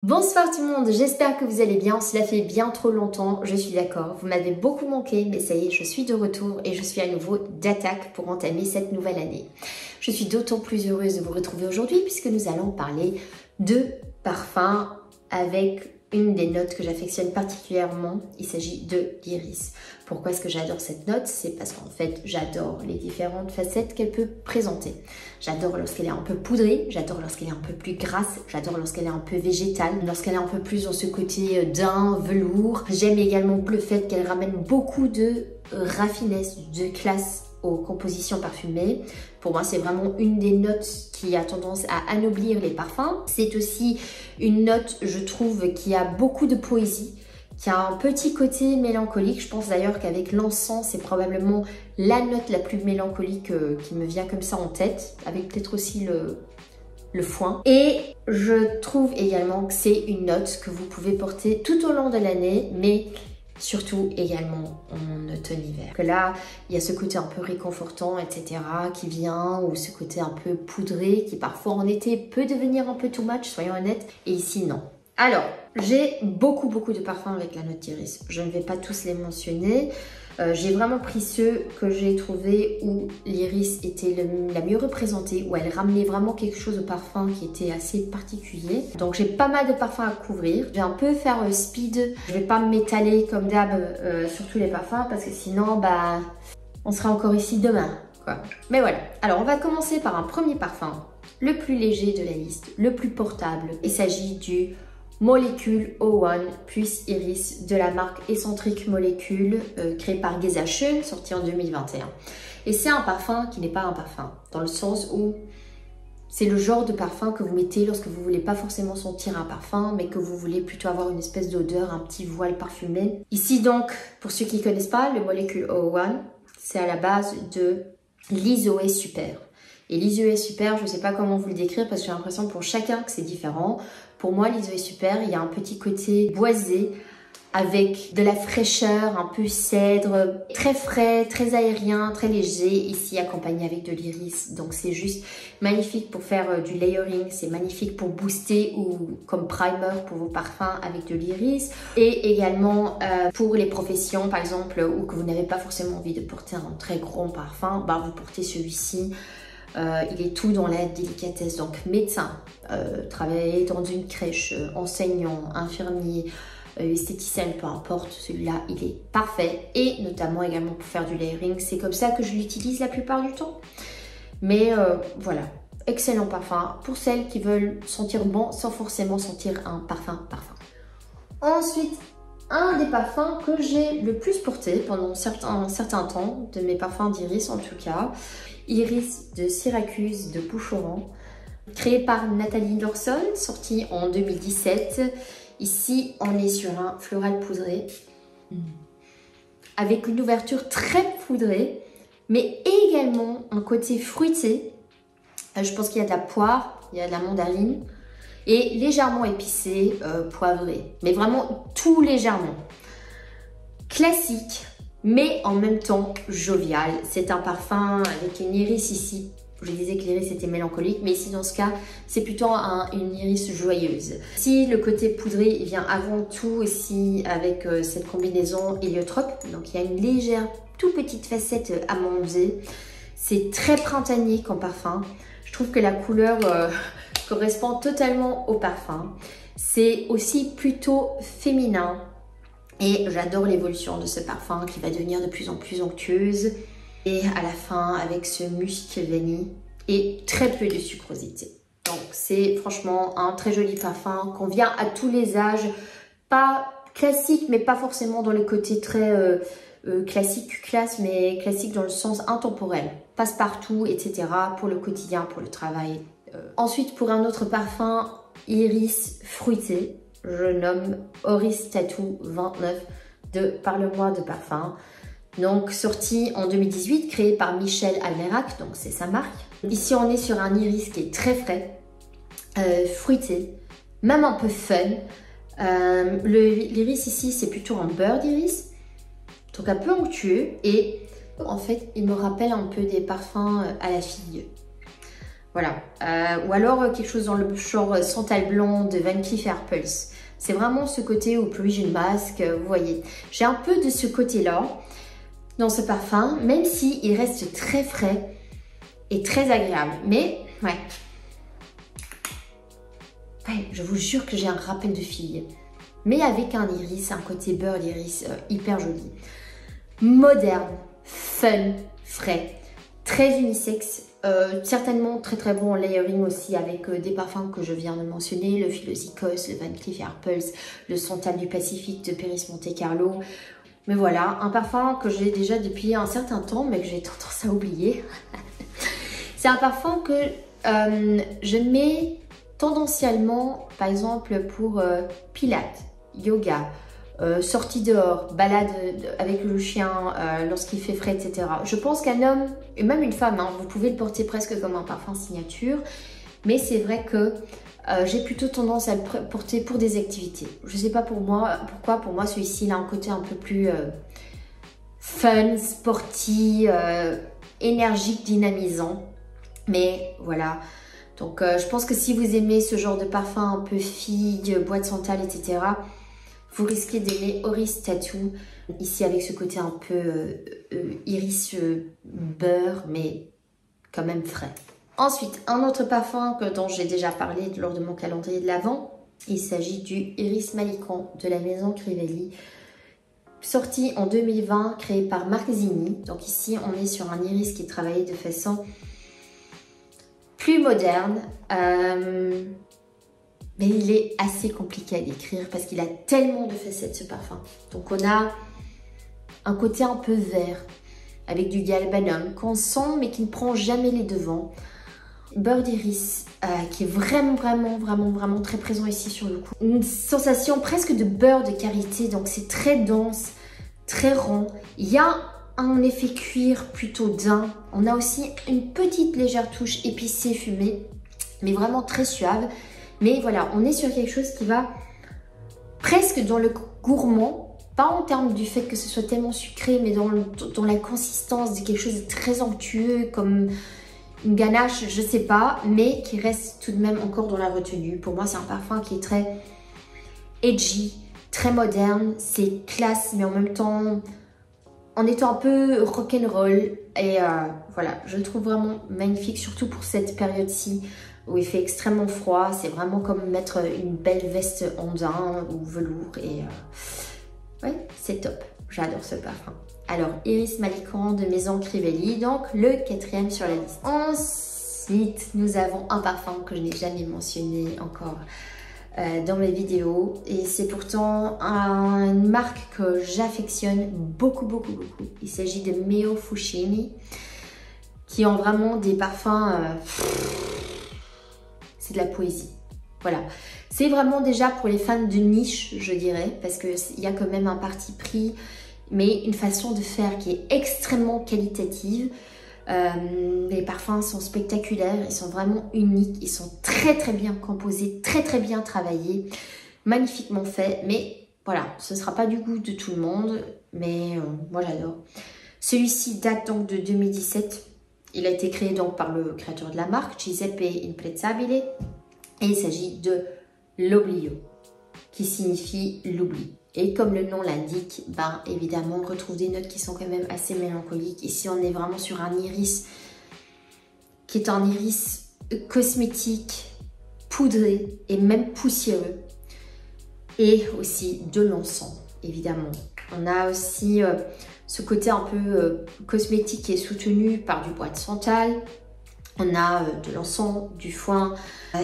Bonsoir tout le monde, j'espère que vous allez bien, cela fait bien trop longtemps, je suis d'accord, vous m'avez beaucoup manqué, mais ça y est, je suis de retour et je suis à nouveau d'attaque pour entamer cette nouvelle année. Je suis d'autant plus heureuse de vous retrouver aujourd'hui puisque nous allons parler de parfums avec une des notes que j'affectionne particulièrement, il s'agit de l'iris. Pourquoi est-ce que j'adore cette note? C'est parce qu'en fait, j'adore les différentes facettes qu'elle peut présenter. J'adore lorsqu'elle est un peu poudrée, j'adore lorsqu'elle est un peu plus grasse, j'adore lorsqu'elle est un peu végétale, lorsqu'elle est un peu plus dans ce côté daim, velours. J'aime également le fait qu'elle ramène beaucoup de raffinesse, de classe aux compositions parfumées. Pour moi, c'est vraiment une des notes qui a tendance à anoblir les parfums. C'est aussi une note, je trouve, qui a beaucoup de poésie, qui a un petit côté mélancolique. Je pense d'ailleurs qu'avec l'encens, c'est probablement la note la plus mélancolique qui me vient comme ça en tête, avec peut-être aussi le foin. Et je trouve également que c'est une note que vous pouvez porter tout au long de l'année, mais surtout également en automne-hiver. Que là, il y a ce côté un peu réconfortant, etc. qui vient, ou ce côté un peu poudré, qui parfois en été peut devenir un peu too much, soyons honnêtes. Et ici, non. Alors, j'ai beaucoup de parfums avec la note d'iris. Je ne vais pas tous les mentionner. J'ai vraiment pris ceux que j'ai trouvés où l'iris était la mieux représentée, où elle ramenait vraiment quelque chose au parfum qui était assez particulier. Donc j'ai pas mal de parfums à couvrir. Je vais un peu faire speed. Je vais pas m'étaler comme d'hab sur tous les parfums parce que sinon, bah, on sera encore ici demain, quoi. Mais voilà. Alors on va commencer par un premier parfum, le plus léger de la liste, le plus portable. Il s'agit du Molecule 01 plus Iris de la marque Eccentric Molecule créée par Gesachön, sorti en 2021. Et c'est un parfum qui n'est pas un parfum, dans le sens où c'est le genre de parfum que vous mettez lorsque vous ne voulez pas forcément sentir un parfum, mais que vous voulez plutôt avoir une espèce d'odeur, un petit voile parfumé. Ici donc, pour ceux qui ne connaissent pas, le Molecule 01, c'est à la base de l'Isoé Super. Et l'Isoé Super, je ne sais pas comment vous le décrire parce que j'ai l'impression pour chacun que c'est différent. Pour moi, l'Isoé Super, il y a un petit côté boisé avec de la fraîcheur, un peu cèdre, très frais, très aérien, très léger, ici accompagné avec de l'iris. Donc c'est juste magnifique pour faire du layering, c'est magnifique pour booster ou comme primer pour vos parfums avec de l'iris. Et également pour les professions par exemple où que vous n'avez pas forcément envie de porter un très gros parfum, bah, vous portez celui-ci. Il est tout dans la délicatesse, donc médecin, travailler dans une crèche, enseignant, infirmier, esthéticienne, peu importe, celui-là il est parfait et notamment également pour faire du layering, c'est comme ça que je l'utilise la plupart du temps. Mais voilà, excellent parfum pour celles qui veulent sentir bon sans forcément sentir un parfum. Ensuite, un des parfums que j'ai le plus porté pendant un certain temps, de mes parfums d'iris en tout cas, Iris de Syracuse de Boucheron, créé par Nathalie Lorson, sorti en 2017. Ici, on est sur un floral poudré, avec une ouverture très poudrée, mais également un côté fruité. Je pense qu'il y a de la poire, il y a de la mandarine, et légèrement épicé, poivré, mais vraiment tout légèrement. Classique, mais en même temps jovial. C'est un parfum avec une iris ici. Je disais que l'iris était mélancolique, mais ici dans ce cas, c'est plutôt une iris joyeuse. Si le côté poudré, il vient avant tout aussi avec cette combinaison héliotrope. Donc il y a une légère, toute petite facette amandée. C'est très printanier comme parfum. Je trouve que la couleur correspond totalement au parfum. C'est aussi plutôt féminin. Et j'adore l'évolution de ce parfum qui va devenir de plus en plus onctueuse. Et à la fin, avec ce musc vanille et très peu de sucrosité. Donc c'est franchement un très joli parfum, convient à tous les âges. Pas classique, mais pas forcément dans le côté très classique, classe, mais classique dans le sens intemporel. Passe-partout, etc. pour le quotidien, pour le travail. Ensuite, pour un autre parfum, iris fruité. Je nomme Oris Tattoo 29 de Parle-moi de parfum. Donc sorti en 2018, créé par Michel Almerac, donc c'est sa marque. Ici on est sur un iris qui est très frais, fruité, même un peu fun. L'iris ici c'est plutôt un beurre d'iris, donc un peu onctueux et en fait il me rappelle un peu des parfums à la figue. Voilà. Ou alors quelque chose dans le genre santal blanc de Van Cleef & Arpels. C'est vraiment ce côté au Parisian Mask, vous voyez. J'ai un peu de ce côté-là dans ce parfum, même s'il reste très frais et très agréable. Mais, ouais, je vous jure que j'ai un rappel de fille. Mais avec un iris, un côté beurre d'iris hyper joli. Moderne, fun, frais, très unisexe. Certainement très très bon en layering aussi avec des parfums que je viens de mentionner, le Philosykos, le Van Cleef & Arpels, le Santal du Pacifique de Paris Monte Carlo. Mais voilà, un parfum que j'ai déjà depuis un certain temps mais que j'ai tendance à oublier. C'est un parfum que je mets tendanciellement, par exemple pour pilates, yoga, sortie dehors, balade avec le chien lorsqu'il fait frais, etc. Je pense qu'un homme, et même une femme, hein, vous pouvez le porter presque comme un parfum signature, mais c'est vrai que j'ai plutôt tendance à le porter pour des activités. Je ne sais pas pourquoi, pour moi celui-ci il a un côté un peu plus fun, sportif, énergique, dynamisant, mais voilà. Donc je pense que si vous aimez ce genre de parfum un peu figue, boîte santal, etc., vous risquez d'aimer Oris Tattoo, ici avec ce côté un peu iris beurre, mais quand même frais. Ensuite, un autre parfum dont j'ai déjà parlé lors de mon calendrier de l'Avent, il s'agit du Iris Malikan de la maison Crivelli, sorti en 2020, créé par Marc Zini. Donc ici, on est sur un iris qui est travaillé de façon plus moderne. Mais il est assez compliqué à décrire parce qu'il a tellement de facettes ce parfum. Donc on a un côté un peu vert avec du galbanum qu'on sent mais qui ne prend jamais les devants. Beurre d'iris qui est vraiment très présent ici sur le cou. Une sensation presque de beurre de karité, donc c'est très dense, très rond. Il y a un effet cuir plutôt daim. On a aussi une petite légère touche épicée fumée, mais vraiment très suave. Mais voilà, on est sur quelque chose qui va presque dans le gourmand, pas en termes du fait que ce soit tellement sucré, mais dans la consistance de quelque chose de très onctueux, comme une ganache, je sais pas, mais qui reste tout de même encore dans la retenue. Pour moi, c'est un parfum qui est très edgy, très moderne, c'est classe, mais en même temps, en étant un peu rock'n'roll. Et voilà, je le trouve vraiment magnifique, surtout pour cette période-ci, où il fait extrêmement froid. C'est vraiment comme mettre une belle veste en daim ou velours. Et ouais, c'est top. J'adore ce parfum. Alors, Iris Malikan de Maison Crivelli, donc le 4e sur la liste. Ensuite, nous avons un parfum que je n'ai jamais mentionné encore dans mes vidéos. Et c'est pourtant une marque que j'affectionne beaucoup. Il s'agit de Meo Fushimi, qui ont vraiment des parfums... c'est de la poésie. Voilà. C'est vraiment déjà pour les fans de niche, je dirais, parce qu'il y a quand même un parti pris, mais une façon de faire qui est extrêmement qualitative. Les parfums sont spectaculaires, ils sont vraiment uniques, ils sont très bien composés, très bien travaillés, magnifiquement faits, mais voilà, ce ne sera pas du goût de tout le monde, mais moi j'adore. Celui-ci date donc de 2017. Il a été créé donc par le créateur de la marque, Giuseppe Imprezzabile, et il s'agit de l'Oblio, qui signifie l'oubli. Et comme le nom l'indique, ben évidemment on retrouve des notes qui sont quand même assez mélancoliques. Ici on est vraiment sur un iris qui est un iris cosmétique, poudré et même poussiéreux. Et aussi de l'encens, évidemment. On a aussi... ce côté un peu cosmétique qui est soutenu par du bois de santal. On a de l'encens, du foin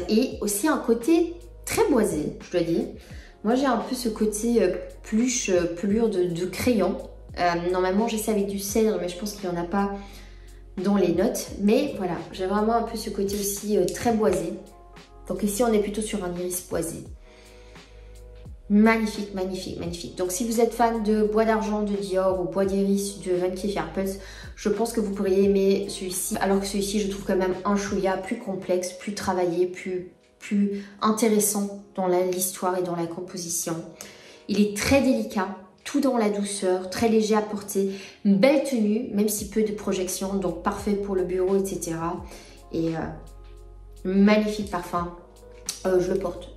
et aussi un côté très boisé, je dois dire. Moi, j'ai un peu ce côté pluche, pelure de crayon. Normalement, j'ai ça avec du cèdre, mais je pense qu'il n'y en a pas dans les notes. Mais voilà, j'ai vraiment un peu ce côté aussi très boisé. Donc ici, on est plutôt sur un iris boisé. Magnifique. Donc si vous êtes fan de bois d'argent de Dior ou bois d'iris de Van Cleef & Arpels, je pense que vous pourriez aimer celui-ci. Alors que celui-ci, je trouve quand même un chouïa plus complexe, plus travaillé, plus intéressant dans l'histoire et dans la composition. Il est très délicat, tout dans la douceur, très léger à porter, une belle tenue, même si peu de projection, donc parfait pour le bureau, etc. Et magnifique parfum. Je le porte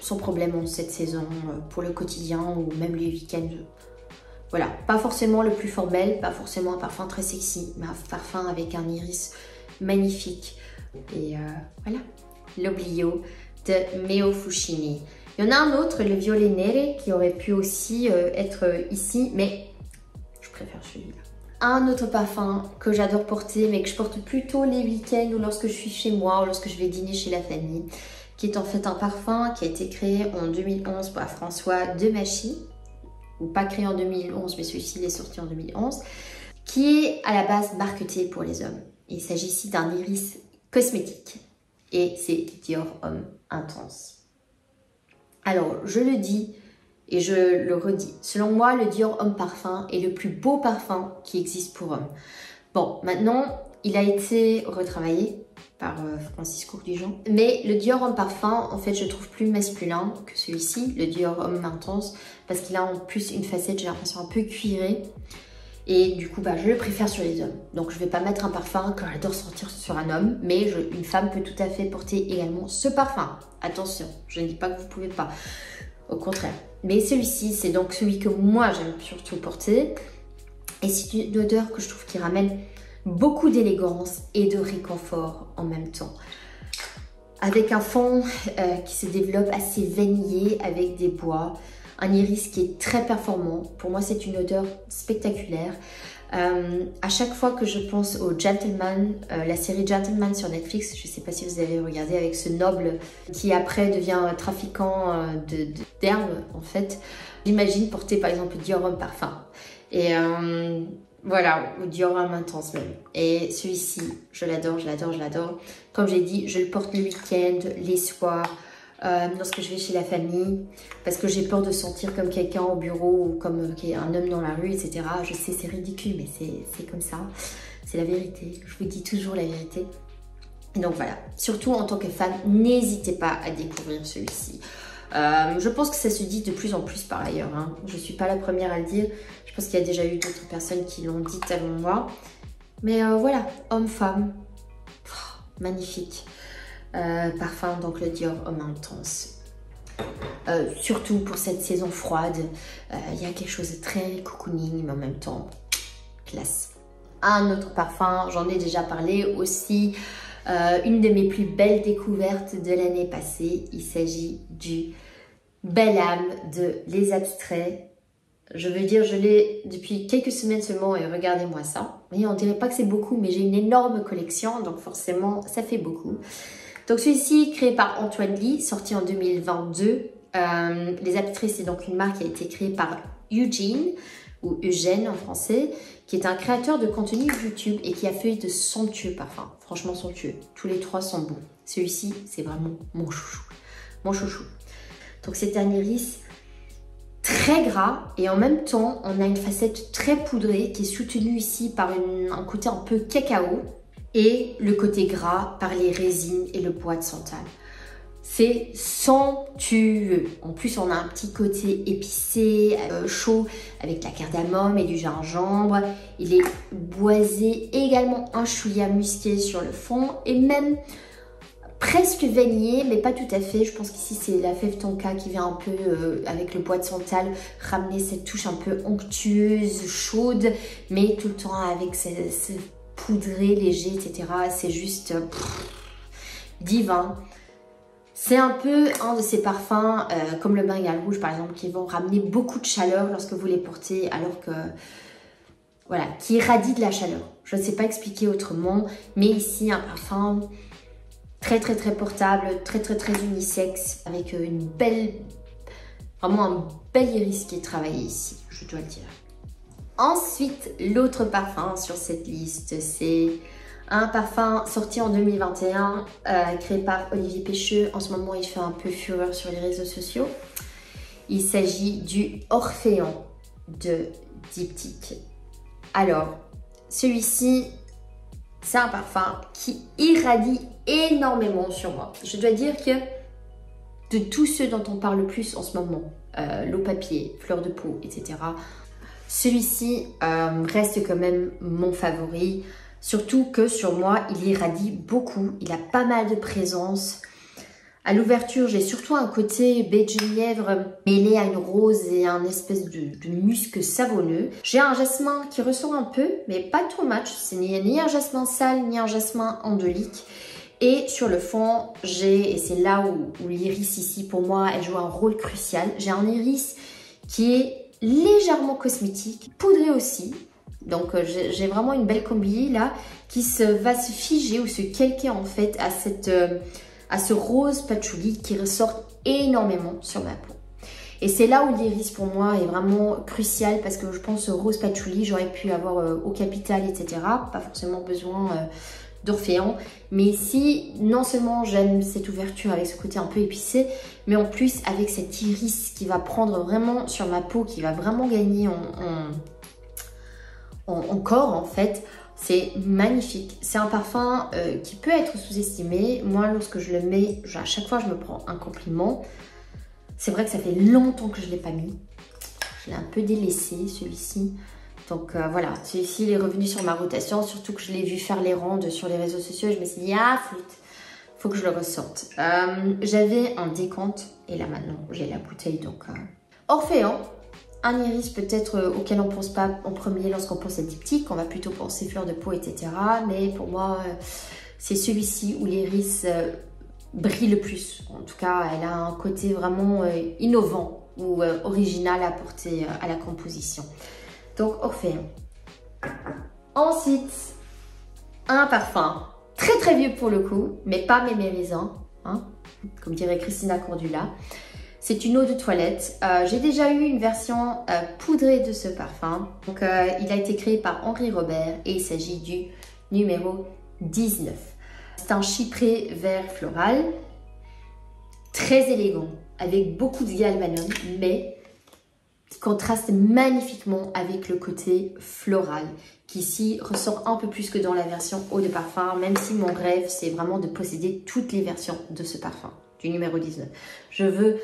sans problème en cette saison pour le quotidien ou même les week-ends. Voilà, pas forcément le plus formel, pas forcément un parfum très sexy, mais un parfum avec un iris magnifique. Et voilà, l'Oblio de Meo Fushimi. Il y en a un autre, le Violet Nere, qui aurait pu aussi être ici, mais je préfère celui-là. Un autre parfum que j'adore porter, mais que je porte plutôt les week-ends ou lorsque je suis chez moi ou lorsque je vais dîner chez la famille, qui est en fait un parfum qui a été créé en 2011 par François Demachy, ou pas créé en 2011, mais celui-ci il est sorti en 2011, qui est à la base marketé pour les hommes. Il s'agit ici d'un iris cosmétique et c'est Dior Homme Intense. Alors, je le dis et je le redis. Selon moi, le Dior Homme Parfum est le plus beau parfum qui existe pour hommes. Bon, maintenant, il a été retravaillé par Francis Courdigeon. Mais le Dior Homme Parfum, en fait, je trouve plus masculin que celui-ci, le Dior Homme Intense, parce qu'il a en plus une facette, j'ai l'impression, un peu cuirée. Et du coup, je le préfère sur les hommes. Donc, je ne vais pas mettre un parfum que j'adore sentir sur un homme, mais une femme peut tout à fait porter également ce parfum. Attention, je ne dis pas que vous ne pouvez pas. Au contraire. Mais celui-ci, c'est donc celui que moi, j'aime surtout porter. Et c'est une odeur que je trouve qui ramène beaucoup d'élégance et de réconfort en même temps. Avec un fond qui se développe assez vanillé avec des bois. Un iris qui est très performant. Pour moi, c'est une odeur spectaculaire. À chaque fois que je pense au Gentleman, la série Gentleman sur Netflix, je ne sais pas si vous avez regardé, avec ce noble qui après devient trafiquant d'herbes en fait, j'imagine porter par exemple Dior Homme Parfum. Et voilà, ou Dior Homme Intense même. Et celui-ci, je l'adore, je l'adore, je l'adore. Comme j'ai dit, je le porte le week-end, les soirs, lorsque je vais chez la famille, parce que j'ai peur de sentir comme quelqu'un au bureau ou comme un homme dans la rue, etc. Je sais, c'est ridicule, mais c'est comme ça. C'est la vérité. Je vous dis toujours la vérité. Et donc voilà, surtout en tant que femme, n'hésitez pas à découvrir celui-ci. Je pense que ça se dit de plus en plus par ailleurs. Hein. Je ne suis pas la première à le dire. Je pense qu'il y a déjà eu d'autres personnes qui l'ont dit avant moi. Mais voilà, homme-femme, magnifique. Parfum, donc le Dior Homme Intense. Surtout pour cette saison froide, il y a quelque chose de très cocooning, mais en même temps, classe. Un autre parfum, j'en ai déjà parlé aussi, une de mes plus belles découvertes de l'année passée. Il s'agit du Belle Âme de Les Abstraits. Je veux dire, je l'ai depuis quelques semaines seulement et regardez-moi ça. Mais on dirait pas que c'est beaucoup, mais j'ai une énorme collection, donc forcément, ça fait beaucoup. Donc celui-ci, créé par Antoine Lee, sorti en 2022. Les Abstraits, c'est donc une marque qui a été créée par Eugene, ou Eugène en français, qui est un créateur de contenu YouTube et qui a fait de somptueux parfums. Franchement somptueux. Tous les trois sont bons. Celui-ci, c'est vraiment mon chouchou. Mon chouchou. Donc c'est un iris très gras et en même temps, on a une facette très poudrée qui est soutenue ici par un côté un peu cacao et le côté gras par les résines et le bois de santal. C'est somptueux. En plus, on a un petit côté épicé, chaud, avec la cardamome et du gingembre. Il est boisé, également un chouïa musqué sur le fond et même presque vanillé, mais pas tout à fait. Je pense qu'ici, c'est la fève tonka qui vient un peu, avec le bois de santal, ramener cette touche un peu onctueuse, chaude, mais tout le temps avec ce poudré, léger, etc. C'est juste divin. C'est un peu un de ces parfums, comme le Bengale Rouge par exemple, qui vont ramener beaucoup de chaleur lorsque vous les portez, alors que, voilà, qui irradie de la chaleur. Je ne sais pas expliquer autrement, mais ici, un parfum très très très portable, très très très unisexe, avec une belle, vraiment un bel iris qui est travaillé ici, je dois le dire. Ensuite, l'autre parfum sur cette liste, c'est un parfum sorti en 2021, créé par Olivier Pêcheux. En ce moment, il fait un peu fureur sur les réseaux sociaux. Il s'agit du Orphéon de Diptyque. Alors, celui-ci, c'est un parfum qui irradie énormément sur moi. Je dois dire que de tous ceux dont on parle le plus en ce moment, l'eau papier, fleur de peau, etc., celui-ci reste quand même mon favori. Surtout que sur moi, il irradie beaucoup. Il a pas mal de présence. À l'ouverture, j'ai surtout un côté baie de genièvre mêlé à une rose et un espèce de musc savonneux. J'ai un jasmin qui ressort un peu, mais pas too much. C'est ni un jasmin sale, ni un jasmin endolique. Et sur le fond, et c'est là où l'iris ici, pour moi, elle joue un rôle crucial. J'ai un iris qui est légèrement cosmétique, poudré aussi. Donc j'ai vraiment une belle combi là qui va se figer ou se calquer en fait à ce rose patchouli qui ressort énormément sur ma peau. Et c'est là où l'iris pour moi est vraiment crucial parce que je pense au rose patchouli, j'aurais pu avoir au Capital, etc. Pas forcément besoin d'Orphéan. Mais ici, non seulement j'aime cette ouverture avec ce côté un peu épicé, mais en plus avec cet iris qui va prendre vraiment sur ma peau, qui va vraiment gagner en corps en fait. C'est magnifique. C'est un parfum qui peut être sous-estimé. Moi, lorsque je le mets, à chaque fois, je me prends un compliment. C'est vrai que ça fait longtemps que je ne l'ai pas mis. Je l'ai un peu délaissé, celui-ci. Donc voilà, celui-ci, il est revenu sur ma rotation. Surtout que je l'ai vu faire les rondes sur les réseaux sociaux. Et je me suis dit, ah, flûte, faut que je le ressorte. J'avais un décompte. Et là, maintenant, j'ai la bouteille. Donc, Orphéan. Un iris peut-être auquel on ne pense pas en premier lorsqu'on pense à diptyque, on va plutôt penser fleurs de peau, etc. Mais pour moi, c'est celui-ci où l'iris brille le plus. En tout cas, elle a un côté vraiment innovant ou original à apporter à la composition. Donc, Orphéan. Ensuite, un parfum très très vieux pour le coup, mais pas mémérisant, hein, comme dirait Christina Cordula. C'est une eau de toilette. J'ai déjà eu une version poudrée de ce parfum. Donc, il a été créé par Henri Robert et il s'agit du numéro 19. C'est un chypré vert floral, très élégant, avec beaucoup de galbanum, mais qui contraste magnifiquement avec le côté floral, qui ici ressort un peu plus que dans la version eau de parfum, même si mon rêve, c'est vraiment de posséder toutes les versions de ce parfum. Du numéro 19. Je veux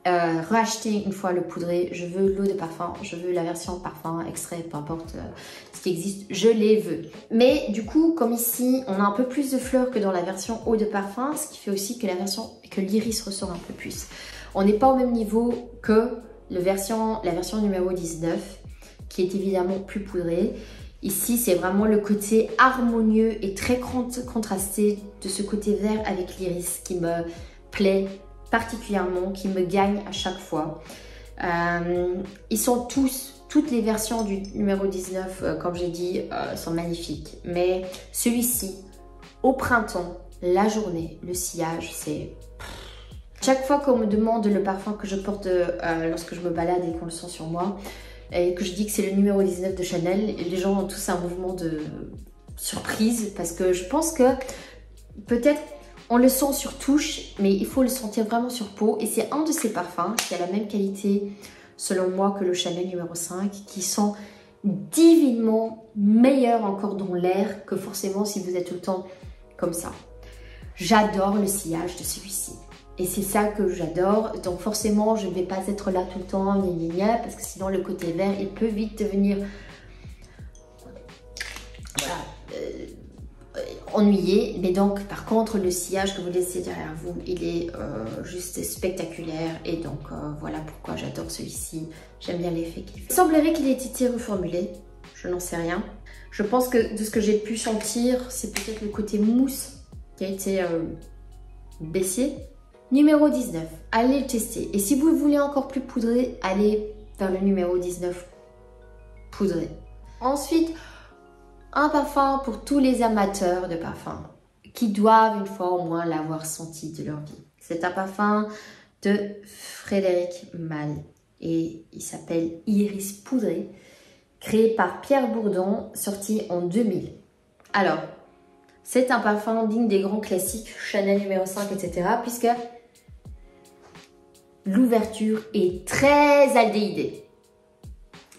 racheter une fois le poudré, je veux l'eau de parfum, je veux la version parfum, extrait, peu importe ce qui existe, je les veux. Mais du coup, comme ici, on a un peu plus de fleurs que dans la version eau de parfum, ce qui fait aussi que l'iris ressort un peu plus. On n'est pas au même niveau que la version numéro 19, qui est évidemment plus poudrée. Ici, c'est vraiment le côté harmonieux et très contrasté de ce côté vert avec l'iris qui me plaît particulièrement, qui me gagne à chaque fois. Ils sont toutes les versions du numéro 19, comme j'ai dit, sont magnifiques. Mais celui-ci, au printemps, la journée, le sillage, c'est... Chaque fois qu'on me demande le parfum que je porte lorsque je me balade et qu'on le sent sur moi, et que je dis que c'est le numéro 19 de Chanel, les gens ont tous un mouvement de surprise parce que je pense que peut-être on le sent sur touche, mais il faut le sentir vraiment sur peau. Et c'est un de ces parfums qui a la même qualité, selon moi, que le Chanel numéro 5, qui sent divinement meilleur encore dans l'air que forcément si vous êtes tout le temps comme ça. J'adore le sillage de celui-ci. Et c'est ça que j'adore. Donc forcément, je ne vais pas être là tout le temps, gna gna gna, parce que sinon le côté vert, il peut vite devenir ennuyé. Mais donc, par contre, le sillage que vous laissez derrière vous, il est juste spectaculaire. Et donc, voilà pourquoi j'adore celui-ci. J'aime bien l'effet qu'il fait. Il semblerait qu'il ait été reformulé. Je n'en sais rien. Je pense que de ce que j'ai pu sentir, c'est peut-être le côté mousse qui a été baissé. Numéro 19, allez le tester. Et si vous voulez encore plus poudré, allez vers le numéro 19 poudré. Ensuite, un parfum pour tous les amateurs de parfum qui doivent une fois au moins l'avoir senti de leur vie. C'est un parfum de Frédéric Malle et il s'appelle Iris Poudré, créé par Pierre Bourdon, sorti en 2000. Alors, c'est un parfum digne des grands classiques, Chanel numéro 5, etc. puisque l'ouverture est très aldéhydée.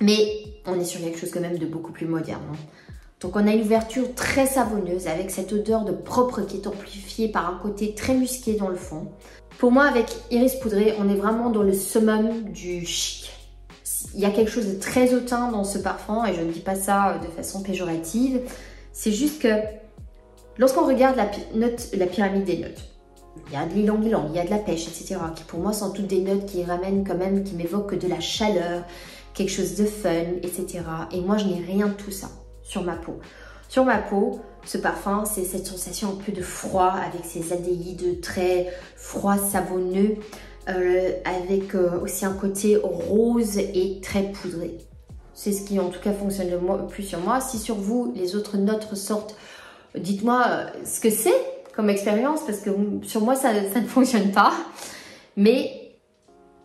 Mais on est sur quelque chose quand même de beaucoup plus moderne. Hein. Donc on a une ouverture très savonneuse avec cette odeur de propre qui est amplifiée par un côté très musqué dans le fond. Pour moi, avec Iris Poudré, on est vraiment dans le summum du chic. Il y a quelque chose de très hautain dans ce parfum et je ne dis pas ça de façon péjorative. C'est juste que lorsqu'on regarde la pyramide des notes, il y a de l'ylang-ylang, il y a de la pêche, etc. qui pour moi sont toutes des notes qui ramènent quand même, qui m'évoquent de la chaleur, quelque chose de fun, etc. Et moi, je n'ai rien de tout ça sur ma peau. Sur ma peau, ce parfum, c'est cette sensation un peu de froid avec ces aldéhydes très froid, savonneux, avec aussi un côté rose et très poudré. C'est ce qui en tout cas fonctionne le plus sur moi. Si sur vous, les autres notes ressortent, dites-moi ce que c'est comme expérience, parce que sur moi, ça ne fonctionne pas. Mais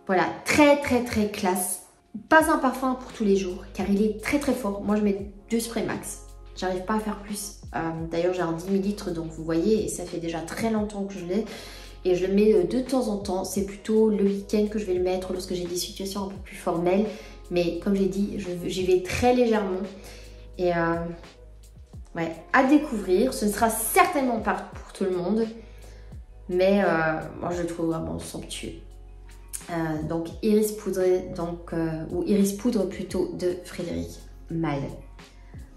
voilà, très très très classe. Pas un parfum pour tous les jours, car il est très très fort. Moi, je mets 2 sprays max. J'arrive pas à faire plus. D'ailleurs, j'ai un 10 ml, donc vous voyez, et ça fait déjà très longtemps que je l'ai. Et je le mets de temps en temps. C'est plutôt le week-end que je vais le mettre, lorsque j'ai des situations un peu plus formelles. Mais comme j'ai dit, j'y vais très légèrement. Et ouais, à découvrir. Ce ne sera certainement pas pour tout le monde. Mais moi, je le trouve vraiment somptueux. Donc Iris Poudré, ou Iris Poudre plutôt, de Frédéric Malle.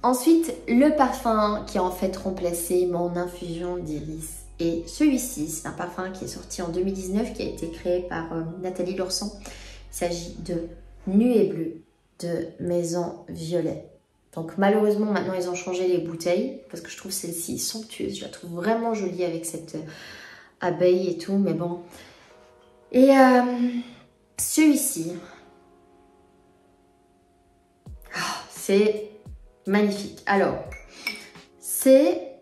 Ensuite, le parfum qui a en fait remplacé mon infusion d'iris. Et celui-ci, c'est un parfum qui est sorti en 2019, qui a été créé par Nathalie Lorsan. Il s'agit de Nuée Bleue de Maison Violet. Donc malheureusement, maintenant, ils ont changé les bouteilles, parce que je trouve celle-ci somptueuse. Je la trouve vraiment jolie avec cette abeille et tout, mais bon. Et celui-ci, c'est magnifique. Alors, c'est,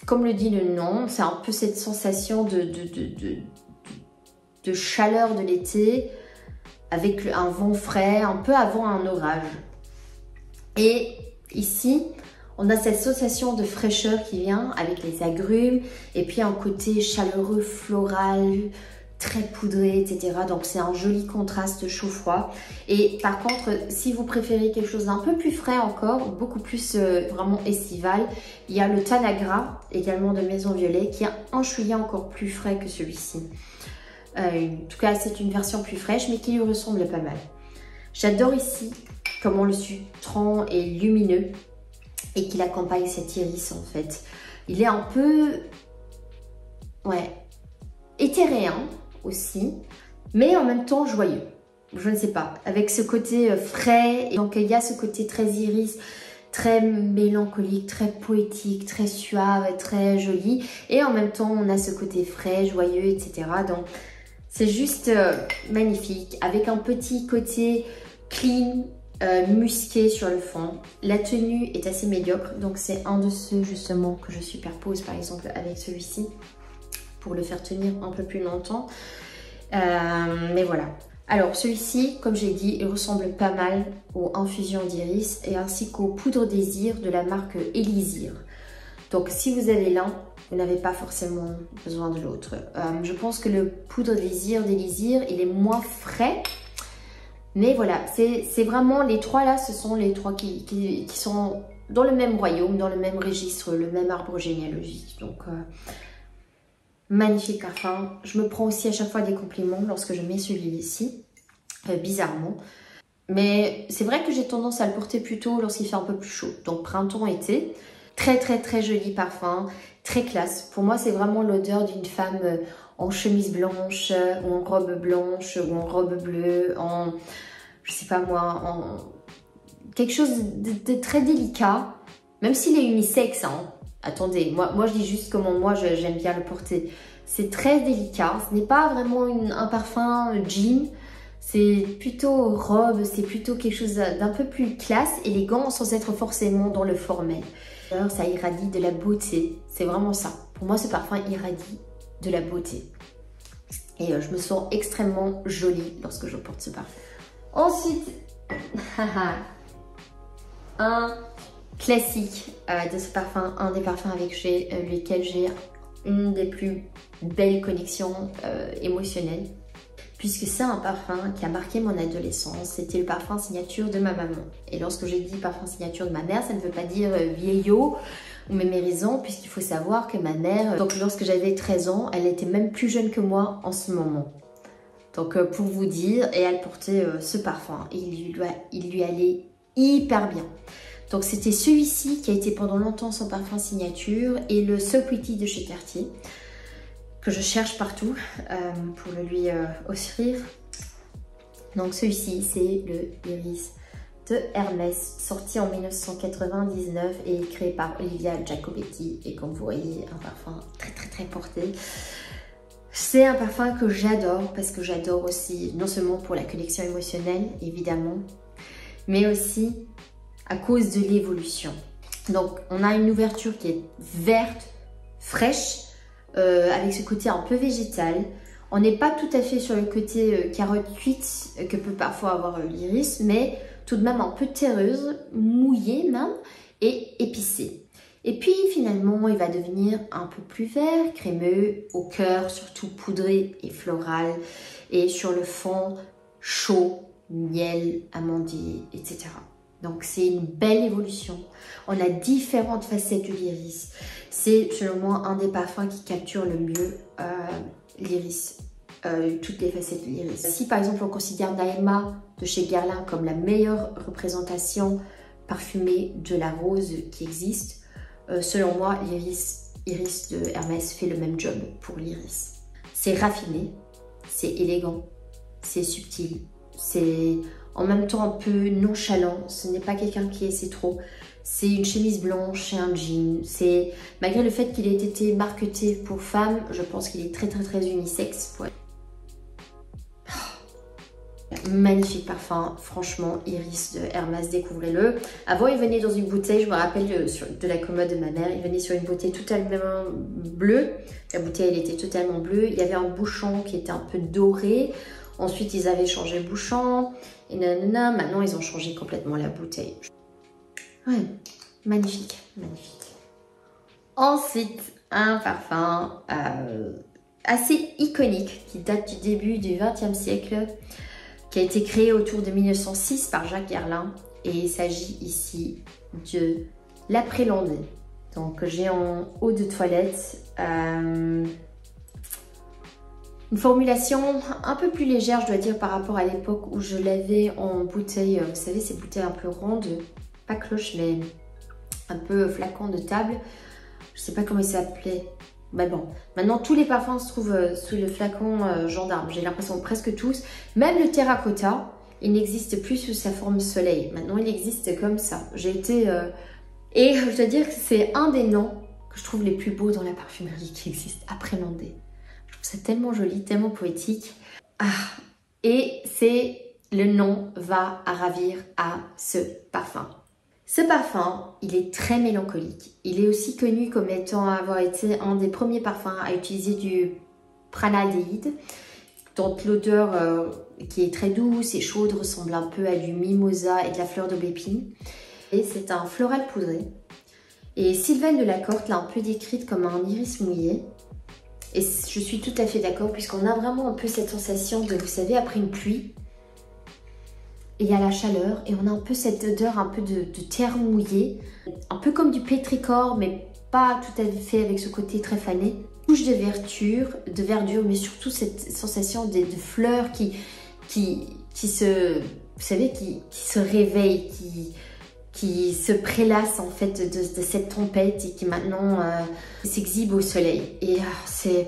comme le dit le nom, c'est un peu cette sensation de chaleur de l'été, avec un vent frais, un peu avant un orage. Et ici, on a cette sensation de fraîcheur qui vient avec les agrumes, et puis un côté chaleureux, floral, très poudré, etc. Donc c'est un joli contraste chaud-froid. Et par contre, si vous préférez quelque chose d'un peu plus frais encore, beaucoup plus vraiment estival, il y a le Tanagra, également de Maison Violet, qui est un chouïa encore plus frais que celui-ci. En tout cas, c'est une version plus fraîche, mais qui lui ressemble pas mal. J'adore ici comment le citron est lumineux et qu'il accompagne cet iris en fait. Il est un peu, ouais, éthéréen aussi, mais en même temps joyeux. Je ne sais pas, avec ce côté frais. Et donc il y a ce côté très iris, très mélancolique, très poétique, très suave, très joli. Et en même temps, on a ce côté frais, joyeux, etc. Donc c'est juste magnifique, avec un petit côté clean, musqué sur le fond. La tenue est assez médiocre, donc c'est un de ceux justement que je superpose par exemple avec celui-ci pour le faire tenir un peu plus longtemps. Mais voilà. Alors celui-ci, comme j'ai dit, il ressemble pas mal aux infusions d'iris et ainsi qu'aux poudres désir de la marque Elysir. Donc si vous avez l'un, vous n'avez pas forcément besoin de l'autre. Je pense que le poudre désir d'Elysir, il est moins frais. Mais voilà, c'est vraiment les trois là, ce sont les trois qui sont dans le même royaume, dans le même registre, le même arbre généalogique. Donc magnifique parfum. Je me prends aussi à chaque fois des compliments lorsque je mets celui-ci, bizarrement. Mais c'est vrai que j'ai tendance à le porter plutôt lorsqu'il fait un peu plus chaud. Donc printemps-été, très très très joli parfum, très classe. Pour moi, c'est vraiment l'odeur d'une femme en chemise blanche, ou en robe blanche, ou en robe bleue, en, je sais pas moi, en quelque chose de très délicat, même s'il est unisexe, hein. Attendez, moi je dis juste comment moi j'aime bien le porter. C'est très délicat, ce n'est pas vraiment un parfum jean, c'est plutôt robe, c'est plutôt quelque chose d'un peu plus classe, élégant, sans être forcément dans le formel. Alors, ça irradie de la beauté, c'est vraiment ça. Pour moi, ce parfum irradie de la beauté. Et je me sens extrêmement jolie lorsque je porte ce parfum. Ensuite, un classique de ce parfum, un des parfums avec lesquels j'ai une des plus belles connexions émotionnelles. Puisque c'est un parfum qui a marqué mon adolescence. C'était le parfum signature de ma maman. Et lorsque j'ai dit parfum signature de ma mère, ça ne veut pas dire vieillot ou mémérisant, puisqu'il faut savoir que ma mère, donc lorsque j'avais 13 ans, elle était même plus jeune que moi en ce moment. Donc pour vous dire, et elle portait ce parfum. Et il lui allait hyper bien. Donc c'était celui-ci qui a été pendant longtemps son parfum signature et le So Pretty de chez Cartier que je cherche partout pour le lui offrir. Donc celui-ci c'est le Iris de Hermès, sorti en 1999 et créé par Olivia Giacobetti, et comme vous voyez un parfum très porté. C'est un parfum que j'adore parce que j'adore aussi non seulement pour la connexion émotionnelle évidemment, mais aussi à cause de l'évolution. Donc on a une ouverture qui est verte, fraîche, avec ce côté un peu végétal. On n'est pas tout à fait sur le côté carotte cuite que peut parfois avoir l'iris, mais tout de même un peu terreuse, mouillée même, et épicée. Et puis finalement, il va devenir un peu plus vert, crémeux, au cœur, surtout poudré et floral, et sur le fond chaud, miel, amandier, etc. Donc c'est une belle évolution. On a différentes facettes de l'iris. C'est selon moi un des parfums qui capture le mieux l'iris. Toutes les facettes de l'iris. Si par exemple on considère Naïma de chez Guerlain comme la meilleure représentation parfumée de la rose qui existe, selon moi l'iris de Hermès fait le même job pour l'iris. C'est raffiné, c'est élégant, c'est subtil, c'est en même temps un peu nonchalant, ce n'est pas quelqu'un qui essaie trop. C'est une chemise blanche et un jean. C'est malgré le fait qu'il ait été marketé pour femmes, je pense qu'il est très unisexe. Ouais. Magnifique parfum, franchement, Iris de Hermès, découvrez-le. Avant, il venait dans une bouteille, je me rappelle de la commode de ma mère, il venait sur une bouteille totalement bleue. La bouteille, elle était totalement bleue. Il y avait un bouchon qui était un peu doré. Ensuite, ils avaient changé le bouchon. Et nanana, maintenant, ils ont changé complètement la bouteille. Ouais, magnifique. Ensuite, un parfum assez iconique qui date du début du XXe siècle, qui a été créé autour de 1906 par Jacques Guerlain, et il s'agit ici de l'après-landais. Donc j'ai en eau de toilette une formulation un peu plus légère, je dois dire, par rapport à l'époque où je l'avais en bouteille, vous savez, ces bouteilles un peu rondes, pas cloche mais un peu flacon de table, je sais pas comment il s'appelait. Bah bon, maintenant tous les parfums se trouvent sous le flacon gendarme, j'ai l'impression presque tous. Même le terracotta, il n'existe plus sous sa forme soleil. Maintenant il existe comme ça. J'ai été... Et je dois dire que c'est un des noms que je trouve les plus beaux dans la parfumerie qui existe après Landais. Je trouve ça tellement joli, tellement poétique. Ah, et le nom va à ravir à ce parfum. Ce parfum, il est très mélancolique. Il est aussi connu comme étant avoir été un des premiers parfums à utiliser du pranaldéhyde, dont l'odeur qui est très douce et chaude ressemble un peu à du mimosa et de la fleur d'aubépine. Et c'est un floral poudré. Et Sylvaine Delacorte l'a un peu décrite comme un iris mouillé. Et je suis tout à fait d'accord, puisqu'on a vraiment un peu cette sensation de, vous savez, après une pluie, il y a la chaleur et on a un peu cette odeur un peu de terre mouillée, un peu comme du pétrichor, mais pas tout à fait avec ce côté très fané. Touche de verdure, mais surtout cette sensation de fleurs qui se, vous savez, qui se réveillent, qui se prélassent en fait de cette tempête et qui maintenant s'exhibe au soleil. Et c'est...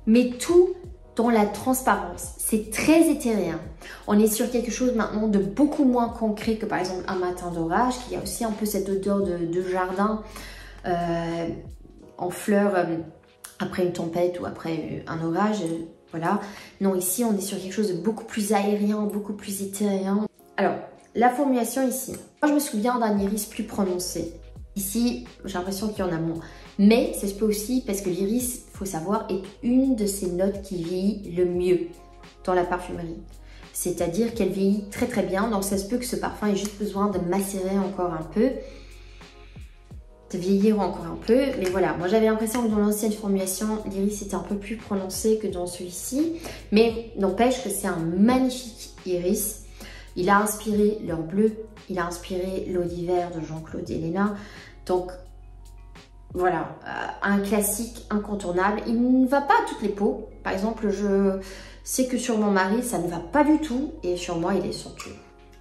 Mais tout dans la transparence, c'est très éthérien. On est sur quelque chose maintenant de beaucoup moins concret que par exemple un matin d'orage, qui a aussi un peu cette odeur de jardin en fleurs après une tempête ou après un orage. Voilà. Non, ici on est sur quelque chose de beaucoup plus aérien, beaucoup plus éthérien. Alors, la formulation ici. Moi je me souviens d'un iris plus prononcé. Ici, j'ai l'impression qu'il y en a moins. Mais ça se peut aussi parce que l'iris, il faut savoir, est une de ces notes qui vieillit le mieux dans la parfumerie. C'est-à-dire qu'elle vieillit très bien. Donc ça se peut que ce parfum ait juste besoin de macérer encore un peu, de vieillir encore un peu. Mais voilà, moi j'avais l'impression que dans l'ancienne formulation, l'iris était un peu plus prononcé que dans celui-ci. Mais n'empêche que c'est un magnifique iris. Il a inspiré l'heure bleue, il a inspiré l'eau d'hiver de Jean-Claude Ellena. Donc voilà, un classique incontournable. Il ne va pas à toutes les peaux. Par exemple, je sais que sur mon mari, ça ne va pas du tout. Et sur moi, il est somptueux.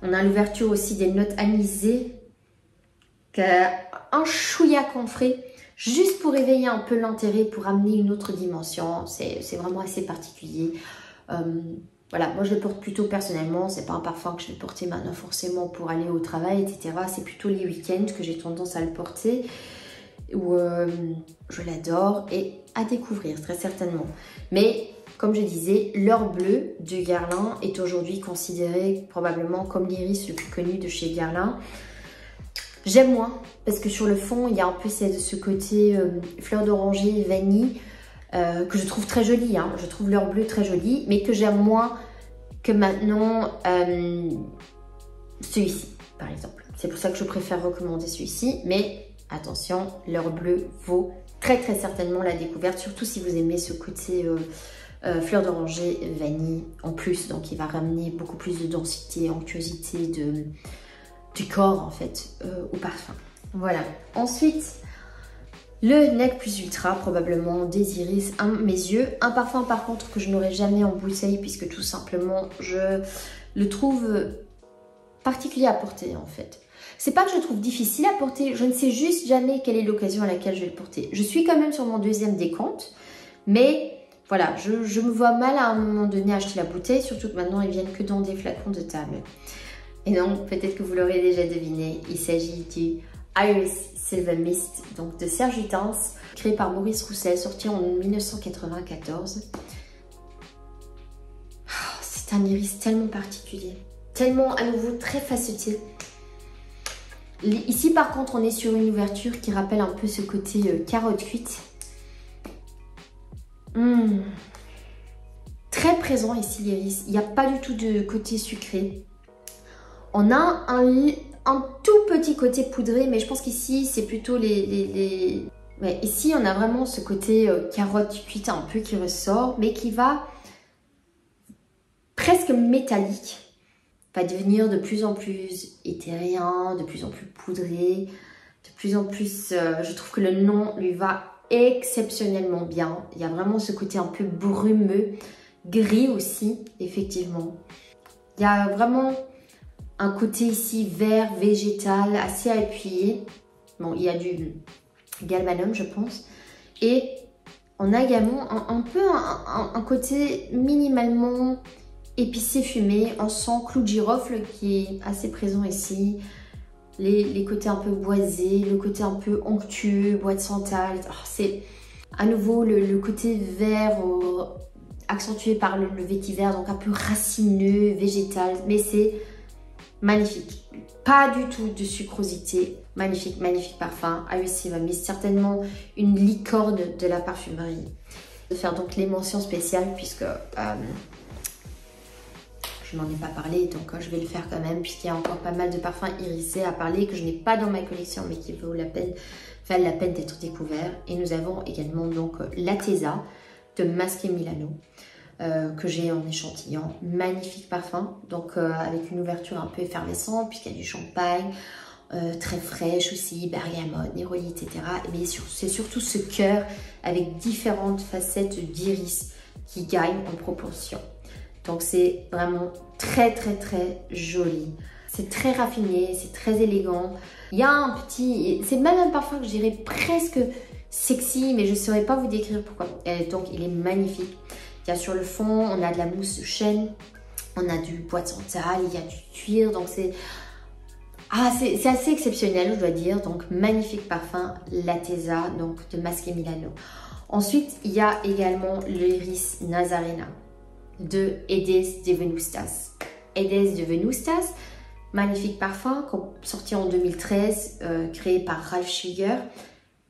On a l'ouverture aussi des notes anisées, un chouïa confré, juste pour éveiller un peu l'intérêt, pour amener une autre dimension. C'est vraiment assez particulier. Voilà, moi je le porte plutôt personnellement, c'est pas un parfum que je vais porter maintenant forcément pour aller au travail, etc. C'est plutôt les week-ends que j'ai tendance à le porter, où je l'adore et à découvrir très certainement. Mais comme je disais, l'heure bleue de Guerlain est aujourd'hui considéré probablement comme l'iris le plus connu de chez Guerlain. J'aime moins parce que sur le fond, il y a un peu ce côté fleur d'oranger, vanille, que je trouve très jolie, hein. Je trouve l'heure bleue très jolie, mais que j'aime moins que maintenant celui-ci, par exemple. C'est pour ça que je préfère recommander celui-ci, mais attention, l'heure bleue vaut très certainement la découverte, surtout si vous aimez ce côté fleur d'oranger, vanille en plus, donc il va ramener beaucoup plus de densité, onctuosité du corps en fait au parfum. Voilà, ensuite le Nec Plus Ultra, probablement des iris à mes yeux. Un parfum par contre que je n'aurai jamais en bouteille puisque tout simplement je le trouve particulier à porter en fait. C'est pas que je le trouve difficile à porter, je ne sais juste jamais quelle est l'occasion à laquelle je vais le porter. Je suis quand même sur mon deuxième décompte, mais voilà, je me vois mal à un moment donné acheter la bouteille, surtout que maintenant ils viennent que dans des flacons de table. Et donc peut-être que vous l'aurez déjà deviné, il s'agit du Iris Silver Mist, donc de Serge Lutens, créé par Maurice Roussel, sorti en 1994. Oh, c'est un iris tellement particulier, tellement à nouveau très faceté. Ici par contre on est sur une ouverture qui rappelle un peu ce côté carotte cuite. Très présent ici l'iris, il n'y a pas du tout de côté sucré. On a un tout petit côté poudré, mais je pense qu'ici c'est plutôt Ouais, ici on a vraiment ce côté carotte cuite un peu qui ressort, mais qui va presque métallique. Va devenir de plus en plus éthérien, de plus en plus poudré, de plus en plus... je trouve que le nom lui va exceptionnellement bien. Il y a vraiment ce côté un peu brumeux, gris aussi, effectivement. Il y a vraiment un côté ici vert, végétal, assez appuyé. Bon, il y a du galbanum, je pense. Et on a également un peu un côté minimalement épicé fumé. On sent clou de girofle qui est assez présent ici. Les côtés un peu boisés, le côté un peu onctueux, bois de santal. Oh, c'est à nouveau le côté vert accentué par le vétiver, donc un peu racineux, végétal. Mais c'est magnifique. Pas du tout de sucrosité. Magnifique, magnifique parfum. Iris Silver Mist, certainement une licorne de la parfumerie. De faire donc les mentions spéciales puisque je n'en ai pas parlé, donc je vais le faire quand même puisqu'il y a encore pas mal de parfums irisés à parler que je n'ai pas dans ma collection mais qui valent la peine d'être découverts. Et nous avons également donc l'Atesa de Masqué Milano que j'ai en échantillon. Magnifique parfum, donc avec une ouverture un peu effervescente puisqu'il y a du champagne, très fraîche aussi, bergamote, néroli, etc. Mais c'est surtout ce cœur avec différentes facettes d'iris qui gagnent en proportion. Donc c'est vraiment très joli. C'est très raffiné, c'est très élégant. Il y a un petit... C'est même un parfum que je dirais presque sexy, mais je ne saurais pas vous décrire pourquoi. Donc il est magnifique. Il y a sur le fond, on a de la mousse de chêne, on a du bois de santal, il y a du cuir. Donc c'est assez exceptionnel, je dois dire. Donc magnifique parfum, l'Atesa donc de Masqué Milano. Ensuite, il y a également l'iris Nazarena de Edes de Venustas. Edes de Venustas, magnifique parfum, sorti en 2013, créé par Ralph Schwiger.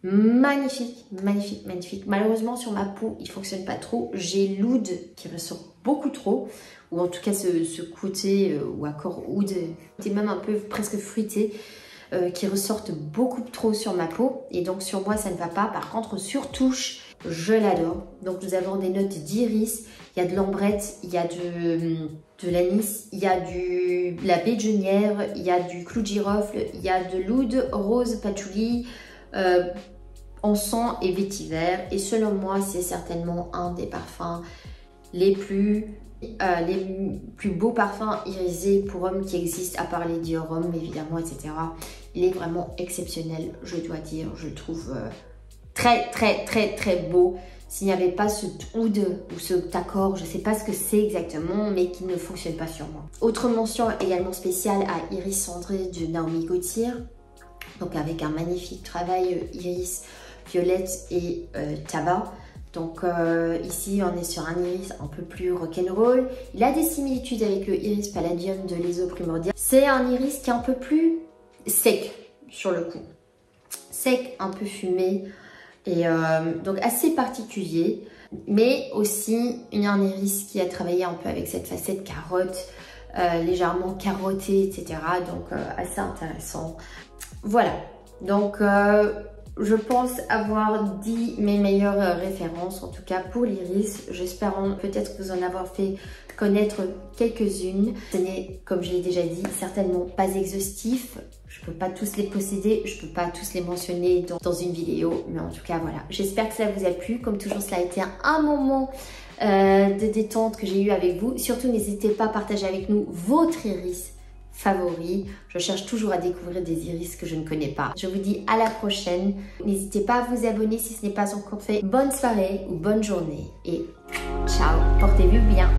Magnifique, magnifique, magnifique. Malheureusement, sur ma peau, il ne fonctionne pas trop. J'ai l'oud qui ressort beaucoup trop, ou en tout cas ce côté, ou accord oud, c'est même un peu presque fruité, qui ressortent beaucoup trop sur ma peau. Et donc sur moi, ça ne va pas. Par contre, sur touche, je l'adore. Donc nous avons des notes d'iris, il y a de l'ambrette, il y a de l'anis, il y a de la baie de genièvre, il y a du clou de girofle, il y a de l'oud, rose, patchouli, encens et vétiver. Et selon moi, c'est certainement un des parfums les plus les plus beaux parfums irisés pour hommes qui existent, à part les Dior Homme évidemment, etc. Il est vraiment exceptionnel, je dois dire. Je le trouve très beau. S'il n'y avait pas ce oud ou ce accord, je ne sais pas ce que c'est exactement, mais qui ne fonctionne pas sur moi. Autre mention également spéciale à Iris Cendré de Naomi Gauthier. Donc avec un magnifique travail iris, violette et tabac. Donc ici on est sur un iris un peu plus rock'n'roll. Il a des similitudes avec le iris Palladium de l'Iso Primordial. C'est un iris qui est un peu plus sec sur le coup. Sec, un peu fumé. Et donc assez particulier, mais aussi un iris qui a travaillé un peu avec cette facette carotte, légèrement carottée, etc. Donc assez intéressant. Voilà, donc je pense avoir dit mes meilleures références, en tout cas pour l'iris. J'espère peut-être vous en avoir fait connaître quelques-unes. Ce n'est, comme je l'ai déjà dit, certainement pas exhaustif. Je peux pas tous les posséder, je peux pas tous les mentionner dans une vidéo, mais en tout cas voilà. J'espère que ça vous a plu. Comme toujours, cela a été un moment de détente que j'ai eu avec vous. Surtout, n'hésitez pas à partager avec nous votre iris favori. Je cherche toujours à découvrir des iris que je ne connais pas. Je vous dis à la prochaine. N'hésitez pas à vous abonner si ce n'est pas encore fait. Bonne soirée ou bonne journée et ciao. Portez-vous bien.